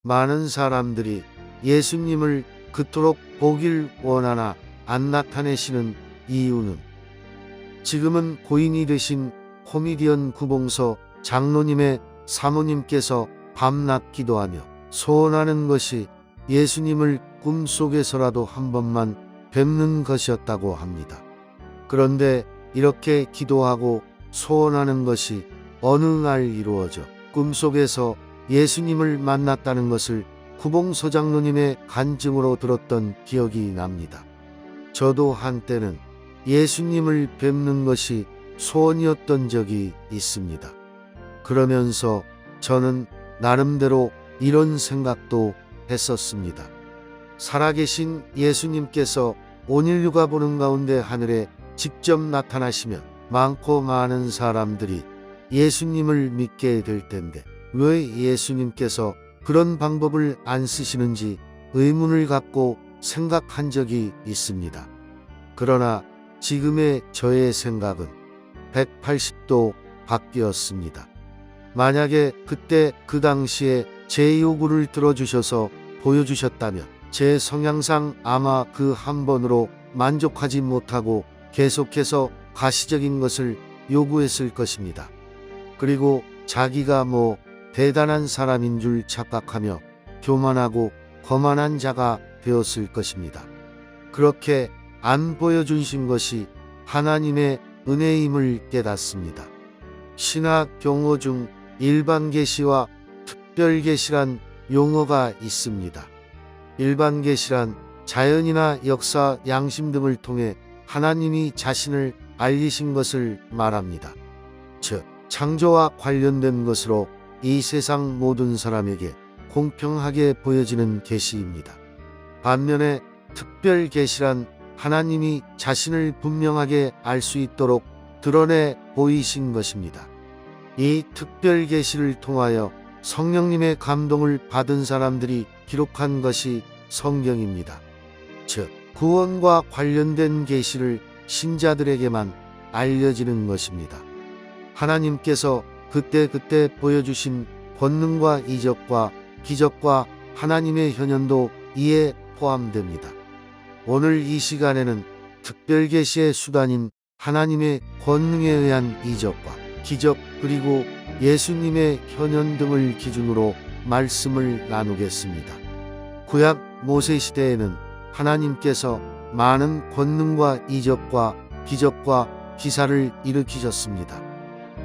많은 사람들이 예수님을 그토록 보길 원하나 안 나타내시는 이유는 지금은 고인이 되신 코미디언 구봉서 장로님의 사모님께서 밤낮 기도하며 소원하는 것이 예수님을 꿈속에서라도 한 번만 뵙는 것이었다고 합니다. 그런데 이렇게 기도하고 소원하는 것이 어느 날 이루어져 꿈속에서 예수님을 만났다는 것을 구봉서 장로님의 간증으로 들었던 기억이 납니다. 저도 한때는 예수님을 뵙는 것이 소원이었던 적이 있습니다. 그러면서 저는 나름대로 이런 생각도 했었습니다. 살아계신 예수님께서 온 인류가 보는 가운데 하늘에 직접 나타나시면 많고 많은 사람들이 예수님을 믿게 될 텐데 왜 예수님께서 그런 방법을 안 쓰시는지 의문을 갖고 생각한 적이 있습니다. 그러나 지금의 저의 생각은 180도 바뀌었습니다. 만약에 그때 그 당시에 제 요구를 들어주셔서 보여주셨다면 제 성향상 아마 그 한 번으로 만족하지 못하고 계속해서 가시적인 것을 요구했을 것입니다. 그리고 자기가 대단한 사람인 줄 착각하며 교만하고 거만한 자가 되었을 것입니다. 그렇게 안 보여주신 것이 하나님의 은혜임을 깨닫습니다. 신학 용어 중 일반 계시와 특별 계시란 용어가 있습니다. 일반 계시란 자연이나 역사, 양심 등을 통해 하나님이 자신을 알리신 것을 말합니다. 즉, 창조와 관련된 것으로 이 세상 모든 사람에게 공평하게 보여지는 계시입니다. 반면에 특별 계시란 하나님이 자신을 분명하게 알 수 있도록 드러내 보이신 것입니다. 이 특별 계시를 통하여 성령님의 감동을 받은 사람들이 기록한 것이 성경입니다. 즉, 구원과 관련된 계시를 신자들에게만 알려지는 것입니다. 하나님께서 그때그때 보여주신 권능과 이적과 기적과 하나님의 현현도 이에 포함됩니다. 오늘 이 시간에는 특별 계시의 수단인 하나님의 권능에 의한 이적과 기적 그리고 예수님의 현현 등을 기준으로 말씀을 나누겠습니다. 구약 모세 시대에는 하나님께서 많은 권능과 이적과 기적과 기사를 일으키셨습니다.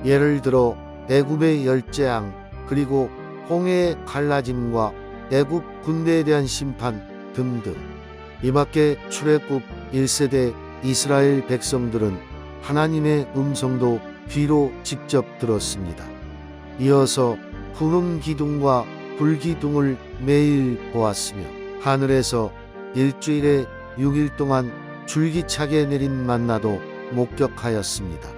예를 들어 애굽의 열재앙 그리고 홍해의 갈라짐과 애굽 군대에 대한 심판 등등. 이밖에 출애굽 1세대 이스라엘 백성들은 하나님의 음성도 귀로 직접 들었습니다. 이어서 구름 기둥과 불 기둥을 매일 보았으며 하늘에서 일주일에 6일 동안 줄기차게 내린 만나도 목격하였습니다.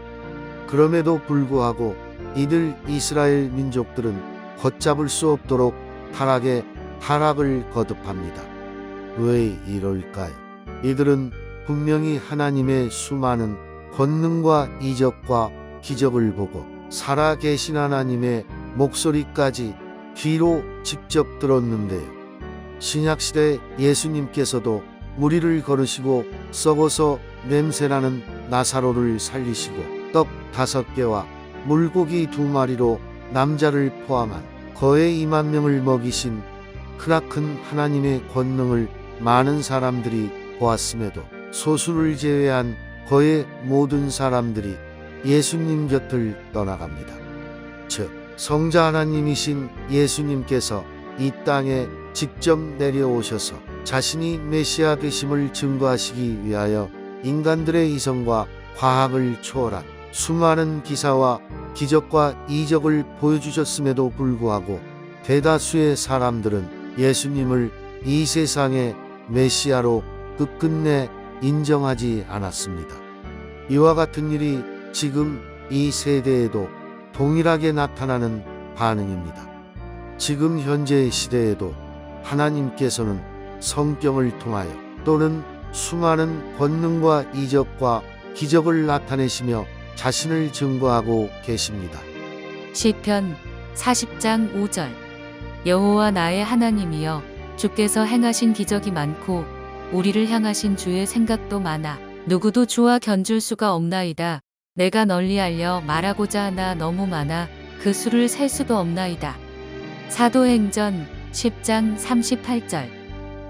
그럼에도 불구하고 이들 이스라엘 민족들은 걷잡을 수 없도록 타락에 타락을 거듭합니다. 왜 이럴까요? 이들은 분명히 하나님의 수많은 권능과 이적과 기적을 보고 살아계신 하나님의 목소리까지 귀로 직접 들었는데요. 신약시대 예수님께서도 무리를 걸으시고 썩어서 냄새나는 나사로를 살리시고 떡 5개와 물고기 2마리로 남자를 포함한 거의 2만 명을 먹이신 크나큰 하나님의 권능을 많은 사람들이 보았음에도 소수를 제외한 거의 모든 사람들이 예수님 곁을 떠나갑니다. 즉, 성자 하나님이신 예수님께서 이 땅에 직접 내려오셔서 자신이 메시아 되심을 증거하시기 위하여 인간들의 이성과 과학을 초월한 수많은 기사와 기적과 이적을 보여주셨음에도 불구하고 대다수의 사람들은 예수님을 이 세상의 메시아로 끝끝내 인정하지 않았습니다. 이와 같은 일이 지금 이 세대에도 동일하게 나타나는 반응입니다. 지금 현재 시대에도 하나님께서는 성경을 통하여 또는 수많은 권능과 이적과 기적을 나타내시며 자신을 증거하고 계십니다. 시편 40장 5절 여호와 나의 하나님이여, 주께서 행하신 기적이 많고 우리를 향하신 주의 생각도 많아 누구도 주와 견줄 수가 없나이다. 내가 널리 알려 말하고자 하나 너무 많아 그 수를 셀 수도 없나이다. 사도행전 10장 38절.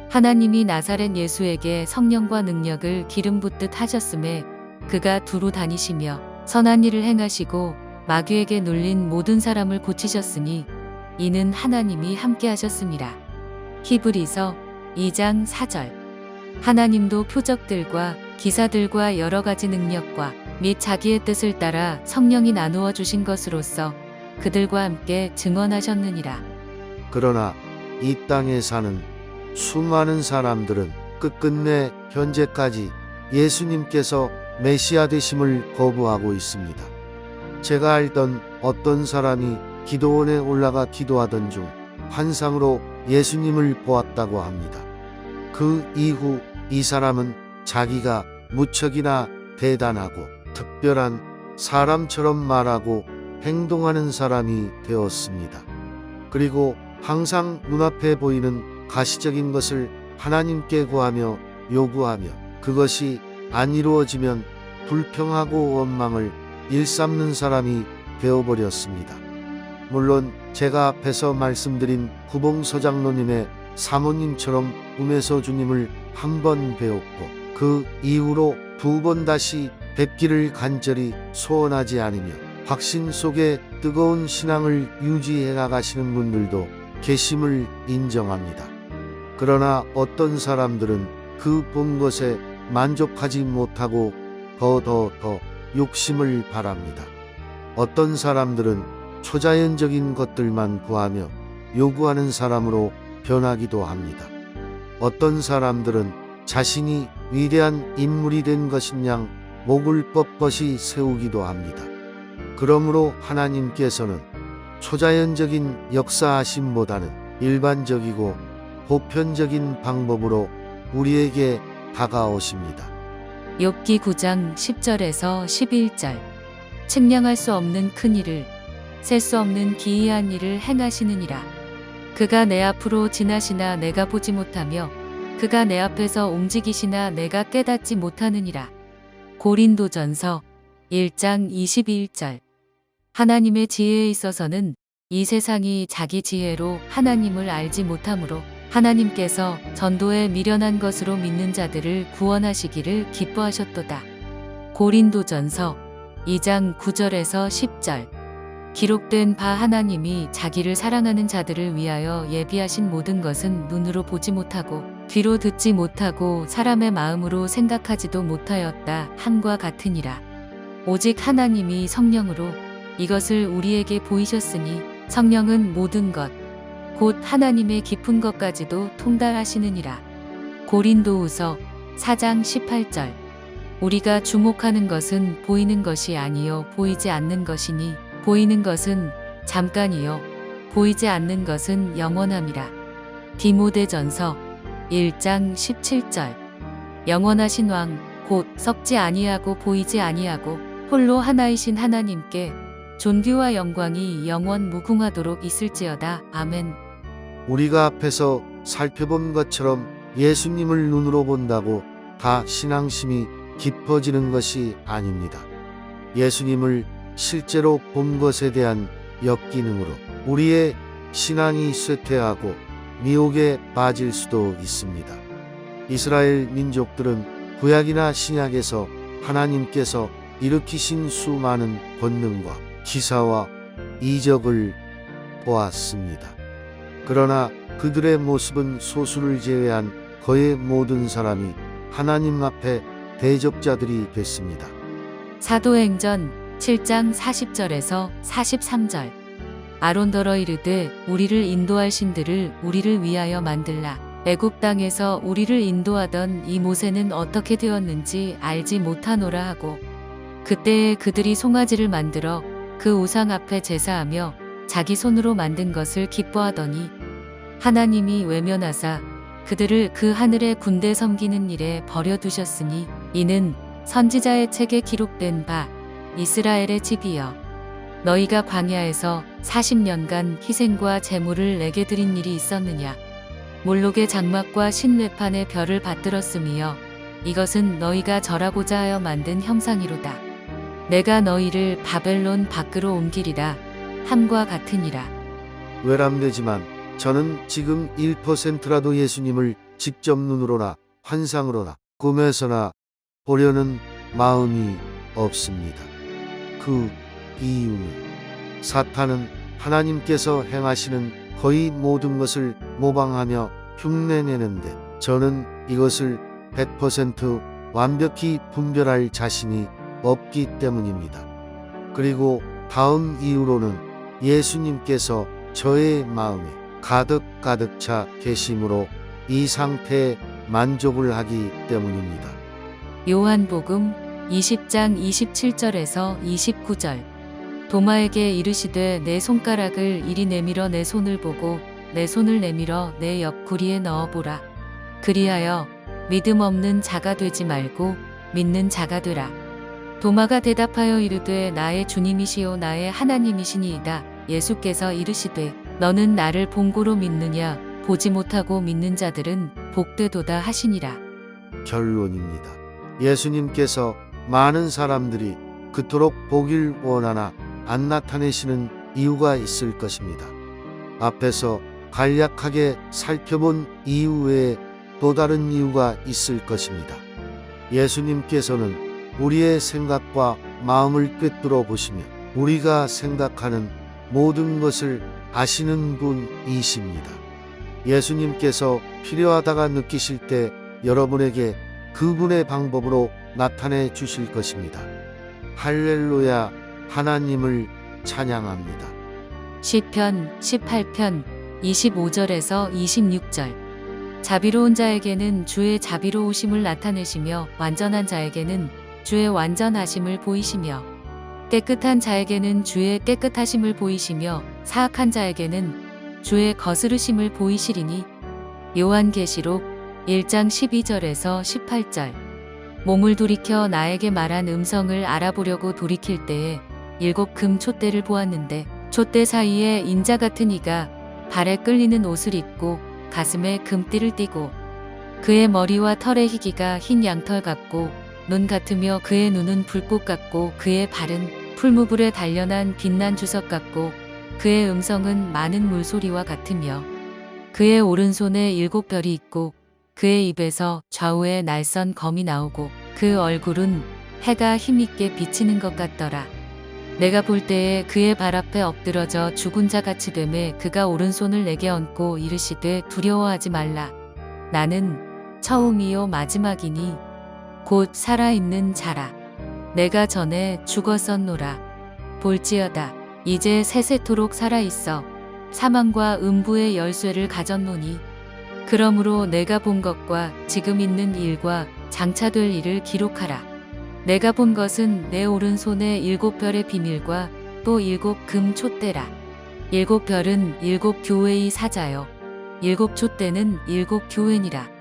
하나님이 나사렛 예수에게 성령과 능력을 기름 붓듯 하셨음에 그가 두루 다니시며 선한 일을 행하시고 마귀에게 눌린 모든 사람을 고치셨으니 이는 하나님이 함께 하셨습니다. 히브리서 2장 4절. 하나님도 표적들과 기사들과 여러 가지 능력과 및 자기의 뜻을 따라 성령이 나누어 주신 것으로서 그들과 함께 증언하셨느니라. 그러나 이 땅에 사는 수많은 사람들은 끝끝내 현재까지 예수님께서 메시아 되심을 거부하고 있습니다. 제가 알던 어떤 사람이 기도원에 올라가 기도하던 중 환상으로 예수님을 보았다고 합니다. 그 이후 이 사람은 자기가 무척이나 대단하고 특별한 사람처럼 말하고 행동하는 사람이 되었습니다. 그리고 항상 눈앞에 보이는 가시적인 것을 하나님께 구하며 요구하며 그것이 안 이루어지면 불평하고 원망을 일삼는 사람이 되어버렸습니다. 물론 제가 앞에서 말씀드린 구봉서장로님의 사모님처럼 꿈에서 주님을 한 번 배웠고 그 이후로 2번 다시 뵙기를 간절히 소원하지 않으며 확신 속에 뜨거운 신앙을 유지해 나가시는 분들도 계심을 인정합니다. 그러나 어떤 사람들은 그 본 것에 만족하지 못하고 더 욕심을 바랍니다. 어떤 사람들은 초자연적인 것들만 구하며 요구하는 사람으로 변하기도 합니다. 어떤 사람들은 자신이 위대한 인물이 된 것인 양 목을 뻣뻣이 세우기도 합니다. 그러므로 하나님께서는 초자연적인 역사하심보다는 일반적이고 보편적인 방법으로 우리에게 다가오십니다. 욥기 9장 10절에서 11절. 측량할 수 없는 큰 일을, 셀 수 없는 기이한 일을 행하시느니라. 그가 내 앞으로 지나시나 내가 보지 못하며 그가 내 앞에서 움직이시나 내가 깨닫지 못하느니라. 고린도전서 1장 21절. 하나님의 지혜에 있어서는 이 세상이 자기 지혜로 하나님을 알지 못하므로 하나님께서 전도에 미련한 것으로 믿는 자들을 구원하시기를 기뻐하셨도다. 고린도전서 2장 9절에서 10절. 기록된 바 하나님이 자기를 사랑하는 자들을 위하여 예비하신 모든 것은 눈으로 보지 못하고 귀로 듣지 못하고 사람의 마음으로 생각하지도 못하였다 함과 같으니라. 오직 하나님이 성령으로 이것을 우리에게 보이셨으니 성령은 모든 것 곧 하나님의 깊은 것까지도 통달하시느니라. 고린도후서 4장 18절. 우리가 주목하는 것은 보이는 것이 아니요 보이지 않는 것이니 보이는 것은 잠깐이요 보이지 않는 것은 영원함이라. 디모데전서 1장 17절. 영원하신 왕 곧 썩지 아니하고 보이지 아니하고 홀로 하나이신 하나님께 존귀와 영광이 영원 무궁하도록 있을지어다. 아멘. 우리가 앞에서 살펴본 것처럼 예수님을 눈으로 본다고 다 신앙심이 깊어지는 것이 아닙니다. 예수님을 실제로 본 것에 대한 역기능으로 우리의 신앙이 쇠퇴하고 미혹에 빠질 수도 있습니다. 이스라엘 민족들은 구약이나 신약에서 하나님께서 일으키신 수많은 권능과 기사와 이적을 보았습니다. 그러나 그들의 모습은 소수를 제외한 거의 모든 사람이 하나님 앞에 대적자들이 됐습니다. 사도행전 7장 40절에서 43절. 아론더러 이르되 우리를 인도할 신들을 우리를 위하여 만들라. 애굽 땅에서 우리를 인도하던 이 모세는 어떻게 되었는지 알지 못하노라 하고 그때에 그들이 송아지를 만들어 그 우상 앞에 제사하며 자기 손으로 만든 것을 기뻐하더니 하나님이 외면하사 그들을 그 하늘의 군대 섬기는 일에 버려두셨으니 이는 선지자의 책에 기록된 바 이스라엘의 집이여 너희가 광야에서 40년간 희생과 재물을 내게 드린 일이 있었느냐. 몰록의 장막과 신뢰판의 별을 받들었으며 이것은 너희가 절하고자 하여 만든 형상이로다. 내가 너희를 바벨론 밖으로 옮기리라 함과 같으니라. 외람되지만 저는 지금 1%라도 예수님을 직접 눈으로나 환상으로나 꿈에서나 보려는 마음이 없습니다. 그 이유는 사탄은 하나님께서 행하시는 거의 모든 것을 모방하며 흉내내는데 저는 이것을 100% 완벽히 분별할 자신이 없기 때문입니다. 그리고 다음 이유로는 예수님께서 저의 마음에 가득 차 계심으로 이 상태에 만족을 하기 때문입니다. 요한복음 20장 27절에서 29절. 도마에게 이르시되 내 손가락을 이리 내밀어 내 손을 보고 내 손을 내밀어 내 옆구리에 넣어보라. 그리하여 믿음 없는 자가 되지 말고 믿는 자가 되라. 도마가 대답하여 이르되 나의 주님이시요 나의 하나님이시니이다. 예수께서 이르시되 너는 나를 본고로 믿느냐. 보지 못하고 믿는 자들은 복되도다 하시니라. 결론입니다. 예수님께서 많은 사람들이 그토록 보길 원하나 안 나타내시는 이유가 있을 것입니다. 앞에서 간략하게 살펴본 이유 외에 또 다른 이유가 있을 것입니다. 예수님께서는 우리의 생각과 마음을 꿰뚫어 보시며 우리가 생각하는 모든 것을 아시는 분이십니다. 예수님께서 필요하다가 느끼실 때 여러분에게 그분의 방법으로 나타내 주실 것입니다. 할렐루야, 하나님을 찬양합니다. 시편 18편 25절에서 26절. 자비로운 자에게는 주의 자비로우심을 나타내시며 완전한 자에게는 주의 완전하심을 보이시며 깨끗한 자에게는 주의 깨끗하심을 보이시며 사악한 자에게는 주의 거스르심을 보이시리니. 요한계시록 1장 12절에서 18절. 몸을 돌이켜 나에게 말한 음성을 알아보려고 돌이킬 때에 7 금 촛대를 보았는데 촛대 사이에 인자 같은 이가 발에 끌리는 옷을 입고 가슴에 금띠를 띠고 그의 머리와 털의 희기가 흰 양털 같고 눈 같으며 그의 눈은 불꽃 같고 그의 발은 풀무불에 단련한 빛난 주석 같고 그의 음성은 많은 물소리와 같으며 그의 오른손에 7 별이 있고 그의 입에서 좌우에 날선 검이 나오고 그 얼굴은 해가 힘있게 비치는 것 같더라. 내가 볼 때에 그의 발 앞에 엎드러져 죽은 자 같이 되매 그가 오른손을 내게 얹고 이르시되 두려워하지 말라. 나는 처음이요 마지막이니 곧 살아있는 자라. 내가 전에 죽었었노라. 볼지어다 이제 세세토록 살아있어 사망과 음부의 열쇠를 가졌노니 그러므로 내가 본 것과 지금 있는 일과 장차 될 일을 기록하라. 내가 본 것은 내 오른손에 7 별의 비밀과 또 7 금 촛대라. 7 별은 7 교회의 사자요 7 촛대는 7 교회니라.